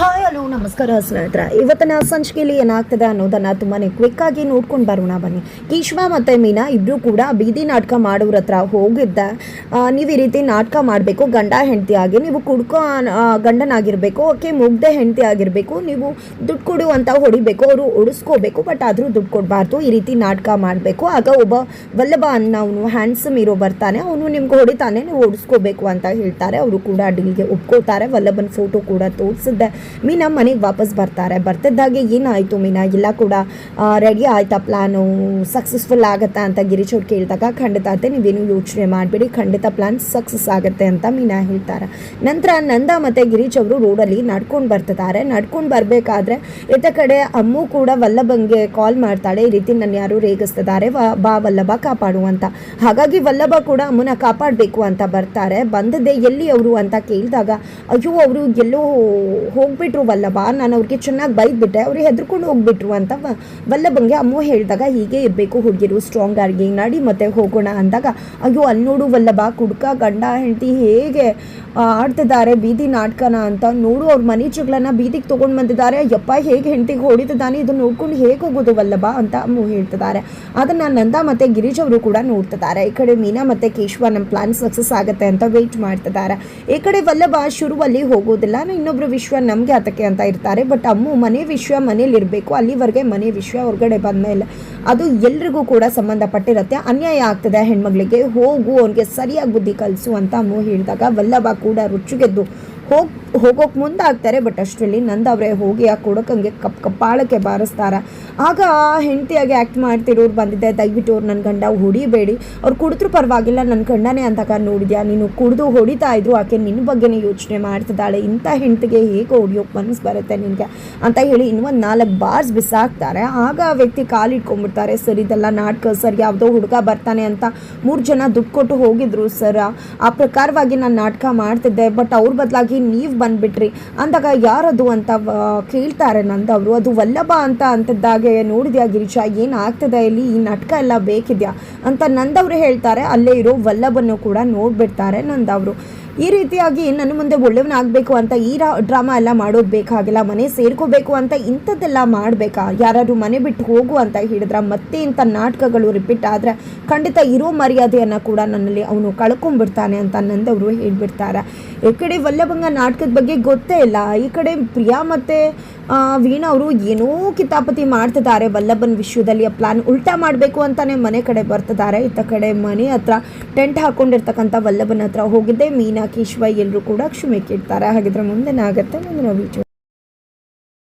Hi hello ನಮಸ್ಕಾರ ಸ್ನೇಹಿತರೆ. ಇವತ್ತಿನ ಸಂಚಿಕೆಯಲ್ಲಿ ಏನಾಗ್ತದೆ ಅನ್ನೋದನ್ನು ತುಂಬಾ ಕ್ವಿಕ್ಕಾಗಿ ನೋಡ್ಕೊಂಡು ಬರೋಣ ಬನ್ನಿ. ಕೀಶ್ವ ಮತ್ತು ಮೀನಾ ಇಬ್ಬರು ಕೂಡ ಬೀದಿ ನಾಟಕ ಮಾಡೋರ ಹತ್ರ ಹೋಗಿದ್ದೆ. ನೀವು ಈ ರೀತಿ ನಾಟಕ ಮಾಡಬೇಕು, ಗಂಡ ಹೆಂಡತಿ ಆಗಿ, ನೀವು ಕುಡ್ಕೋ ಗಂಡನಾಗಿರಬೇಕು, ಓಕೆ ಮುಗ್ದೆ ಹೆಂಡತಿ ಆಗಿರಬೇಕು, ನೀವು ದುಡ್ಡು ಕೊಡು ಅಂತ ಹೊಡಿಬೇಕು, ಅವರು ಉಳಿಸ್ಕೋಬೇಕು, ಬಟ್ ಆದರೂ ದುಡ್ಡು ಕೊಡಬಾರ್ದು, ಈ ರೀತಿ ನಾಟಕ ಮಾಡಬೇಕು. ಆಗ ಒಬ್ಬ ವಲ್ಲಭ ಅನ್ನೋನು ಹ್ಯಾಂಡ್ಸಮ್ ಇರೋ ಬರ್ತಾನೆ, ಅವನು ನಿಮ್ಗೆ ಹೊಡಿತಾನೆ, ನೀವು ಓಡಿಸ್ಕೋಬೇಕು ಅಂತ ಹೇಳ್ತಾರೆ. ಅವರು ಕೂಡ ಡೀಲ್ಗೆ ಒಪ್ಕೋತಾರೆ. ವಲ್ಲಭನ ಫೋಟೋ ಕೂಡ ತೋರಿಸಿದ್ದೆ. ಮೀನಾ ಮನೆಗೆ ವಾಪಸ್ ಬರ್ತಿದ್ದಾಗೆ ಏನಾಯಿತು ಮೀನಾ, ಎಲ್ಲ ಕೂಡ ರೆಡಿ ಆಯ್ತಾ, ಪ್ಲ್ಯಾನು ಸಕ್ಸಸ್ಫುಲ್ ಆಗುತ್ತಾ ಅಂತ ಗಿರೀಶ್ ಅವ್ರು ಕೇಳಿದಾಗ ಖಂಡಿತ ಆಗುತ್ತೆ, ನೀವೇನು ಯೋಚನೆ ಮಾಡಬೇಡಿ, ಖಂಡಿತ ಪ್ಲ್ಯಾನ್ ಸಕ್ಸಸ್ ಆಗುತ್ತೆ ಅಂತ ಮೀನಾ ಹೇಳ್ತಾರೆ. ನಂತರ ನಂದ ಮತ್ತು ಗಿರೀಶ್ ಅವರು ರೋಡಲ್ಲಿ ನಡ್ಕೊಂಡು ಬರ್ತಿದ್ದಾರೆ. ನಡ್ಕೊಂಡು ಬರಬೇಕಾದ್ರೆ ಇತ್ತ ಕಡೆ ಅಮ್ಮು ಕೂಡ ವಲ್ಲಭಂಗೆ ಕಾಲ್ ಮಾಡ್ತಾಳೆ, ಈ ರೀತಿ ನನ್ನ ಯಾರು ರೇಗಿಸ್ತಿದ್ದಾರೆ, ಬಾ ವಲ್ಲಭ ಕಾಪಾಡು ಅಂತ. ಹಾಗಾಗಿ ವಲ್ಲಭ ಕೂಡ ಅಮ್ಮನ ಕಾಪಾಡಬೇಕು ಅಂತ ಬರ್ತಾರೆ. ಬಂದದ್ದೇ ಎಲ್ಲಿ ಅವರು ಅಂತ ಕೇಳಿದಾಗ, ಅಯ್ಯೋ ಅವರು ಎಲ್ಲೋ ಹೋಗ್ಬಿಟ್ರು ವಲ್ಲಭ, ನಾನು ಅವ್ರಿಗೆ ಚೆನ್ನಾಗಿ ಬೈದ್ಬಿಟ್ಟೆ, ಅವ್ರು ಹೆದರ್ಕೊಂಡು ಹೋಗ್ಬಿಟ್ರು ಅಂತ ವಲ್ಲಭಂಗೆ ಅಮ್ಮು ಹೇಳಿದಾಗ, ಹೀಗೆ ಇರಬೇಕು ಹುಡುಗಿರು, ಸ್ಟ್ರಾಂಗ್ ಆಗಿ ನಡಿ ಮತ್ತೆ ಹೋಗೋಣ ಅಂದಾಗ, ಅಯ್ಯೋ ಅಲ್ಲಿ ನೋಡು ವಲ್ಲಭ, ಕುಡ್ಕ ಗಂಡ ಹೆಂಡತಿ ಹೇಗೆ ಆಡ್ತಿದ್ದಾರೆ ಬೀದಿ ನಾಟಕನ ಅಂತ ನೋಡು, ಅವ್ರ ಮನೆ ಜಗಳನ್ನ ಬೀದಿಗೆ ತೊಗೊಂಡು ಬಂದಿದ್ದಾರೆ, ಯಪ್ಪ ಹೇಗೆ ಹೆಂಡತಿಗೆ ಹೊಡಿತಿದ್ದಾನೆ, ಇದು ನೋಡ್ಕೊಂಡು ಹೇಗೆ ಹೋಗೋದು ವಲ್ಲಭ ಅಂತ ಅಮ್ಮು ಹೇಳ್ತಿದ್ದಾರೆ. ಅದನ್ನು ನಂದ ಮತ್ತು ಗಿರೀಶ್ ಅವರು ಕೂಡ ನೋಡ್ತಿದ್ದಾರೆ. ಈ ಕಡೆ ಮೀನಾ ಮತ್ತು ಕೇಶವ ನಮ್ಮ ಪ್ಲಾನ್ ಸಕ್ಸಸ್ ಆಗುತ್ತೆ ಅಂತ ವೆಯ್ಟ್ ಮಾಡ್ತಿದ್ದಾರೆ. ಈ ಕಡೆ ವಲ್ಲಭ ಶುರುವಲ್ಲಿ ಹೋಗೋದಿಲ್ಲ, ಇನ್ನೊಬ್ರು ವಿಶ್ವ ನಮಗೆ ಅದಕ್ಕೆ ಅಂತ ಇರ್ತಾರೆ, ಬಟ್ ಅಮ್ಮು ಮನೆ ವಿಷಯ ಮನೇಲಿ ಇರಬೇಕು, ಅಲ್ಲಿವರೆಗೆ ಮನೆ ವಿಷಯ ಹೊರಗಡೆ ಬಂದಮೇಲೆ ಅದು ಎಲ್ರಿಗೂ ಕೂಡ ಸಂಬಂಧಪಟ್ಟಿರುತ್ತೆ, ಅನ್ಯಾಯ ಆಗ್ತದೆ ಹೆಣ್ಮಗಳಿಗೆ, ಹೋಗು ಅವ್ನಿಗೆ ಸರಿಯಾಗಿ ಬುದ್ಧಿ ಕಲಿಸು ಅಂತ ಅಮ್ಮು ಹೇಳಿದಾಗ ವಲ್ಲಭ ಕೂಡ ರುಚಿಗೆದ್ದು ಹೋಗೋಕೆ ಮುಂದಾಗ್ತಾರೆ. ಬಟ್ ಅಷ್ಟರಲ್ಲಿ ನಂದ ಅವರೇ ಹೋಗಿ ಆ ಕೊಡಕಂಗೆ ಕಪ್ಪಾಳಕ್ಕೆ ಬಾರಿಸ್ತಾರೆ. ಆಗ ಹೆಂಡತಿಯಾಗಿ ಆ್ಯಕ್ಟ್ ಮಾಡ್ತಿರೋರು ಬಂದಿದ್ದೆ, ದಯವಿಟ್ಟು ಅವ್ರು ನನ್ನ ಗಂಡ ಹೊಡಿಬೇಡಿ, ಅವ್ರು ಕುಡಿದ್ರೂ ಪರವಾಗಿಲ್ಲ, ನನ್ನ ಗಂಡನೇ ಅಂದಾಗ ನೋಡಿದ್ಯಾ ನೀನು, ಕುಡಿದು ಹೊಡಿತಾ ಇದ್ರು, ಆಕೆ ನಿನ್ನ ಬಗ್ಗೆನೇ ಯೋಚನೆ ಮಾಡ್ತಿದ್ದಾಳೆ, ಇಂಥ ಹೆಂಡತಿಗೆ ಹೇಗೆ ಹೊಡಿಯೋಕೆ ಮನಸ್ಸು ಬರುತ್ತೆ ನಿನಗೆ ಅಂತ ಹೇಳಿ ಇನ್ನೊಂದು 4 ಬಾರ್ಸ್ ಬಿಸಾಕ್ತಾರೆ. ಆಗ ಆ ವ್ಯಕ್ತಿ ಕಾಲಿಟ್ಕೊಂಡ್ಬಿಡ್ತಾರೆ, ಸರ್ ಇದೆಲ್ಲ ನಾಟಕ ಸರ್, ಯಾವುದೋ ಹುಡುಗ ಬರ್ತಾನೆ ಅಂತ 3 ಜನ ದುಡ್ಡು ಕೊಟ್ಟು ಹೋಗಿದ್ರು ಸರ್, ಆ ಪ್ರಕಾರವಾಗಿ ನಾನು ನಾಟಕ ಮಾಡ್ತಿದ್ದೆ, ಬಟ್ ಅವ್ರ ಬದಲಾಗಿ ನೀವು ಬಂದ್ಬಿಟ್ರಿ ಅಂದಾಗ ಯಾರದು ಅಂತ ಕೇಳ್ತಾರೆ ನಂದವರು. ಅದು ವಲ್ಲಭ ಅಂತ ಅಂತಿದ್ದಾಗೆ, ನೋಡಿದ್ಯಾ ಗಿರೀಶ ಏನಾಗ್ತದೆ ಇಲ್ಲಿ, ಈ ನಾಟಕ ಎಲ್ಲ ಬೇಕಿದ್ಯಾ ಅಂತ ನಂದವರು ಹೇಳ್ತಾರೆ. ಅಲ್ಲೇ ಇರೋ ವಲ್ಲಭನ್ನು ಕೂಡ ನೋಡ್ಬಿಡ್ತಾರೆ ನಂದವರು. ಈ ರೀತಿಯಾಗಿ ನನ್ನ ಮುಂದೆ ಒಳ್ಳೆಯವನಾಗಬೇಕು ಅಂತ ಈ ಡ್ರಾಮಾ ಎಲ್ಲ ಮಾಡೋದು ಬೇಕಾಗಿಲ್ಲ, ಮನೆ ಸೇರ್ಕೋಬೇಕು ಅಂತ ಇಂಥದ್ದೆಲ್ಲ ಮಾಡಬೇಕಾ, ಯಾರಾದ್ರು ಮನೆ ಬಿಟ್ಟು ಹೋಗು ಅಂತ ಹೇಳಿದ್ರೆ ಮತ್ತೆ ಇಂಥ ನಾಟಕಗಳು ರಿಪೀಟ್ ಆದರೆ ಖಂಡಿತ ಇರೋ ಮರ್ಯಾದೆಯನ್ನು ಕೂಡ ನನ್ನಲ್ಲಿ ಅವನು ಕಳ್ಕೊಂಡ್ಬಿಡ್ತಾನೆ ಅಂತ ನಂದವರು ಹೇಳ್ಬಿಡ್ತಾರೆ. ಈ ಕಡೆ ವಲ್ಲಭಂಗ ನಾಟಕದ ಬಗ್ಗೆ ಗೊತ್ತೇ ಇಲ್ಲ, ಈ ಕಡೆ ಪ್ರಿಯಾ ಮತ್ತು ವೀಣಾ ಅವರು ಏನೋ ಕಿತಾಪತಿ ಮಾಡ್ತಿದ್ದಾರೆ ವಲ್ಲಭನ ವಿಷಯದಲ್ಲಿ, ಆ ಪ್ಲಾನ್ ಉಲ್ಟಾ ಮಾಡಬೇಕು ಅಂತಲೇ ಮನೆ ಕಡೆ ಬರ್ತಿದ್ದಾರೆ. ಇತ್ತ ಕಡೆ ಮನೆ ಹತ್ರ ಟೆಂಟ್ ಹಾಕ್ಕೊಂಡಿರ್ತಕ್ಕಂಥ ವಲ್ಲಭನ ಹತ್ರ ಹೋಗಿದ್ದೆ ಮೀನಾ ಕೇಶವ ಎಲ್ಲರೂ ಕೂಡ ಕ್ಷಮೆ ಕೇಳ್ತಾರೆ. ಹಾಗಿದ್ರೆ ಮುಂದೆ ಆಗುತ್ತೆ ಮುಂದಿನ ವಿಡಿಯೋ.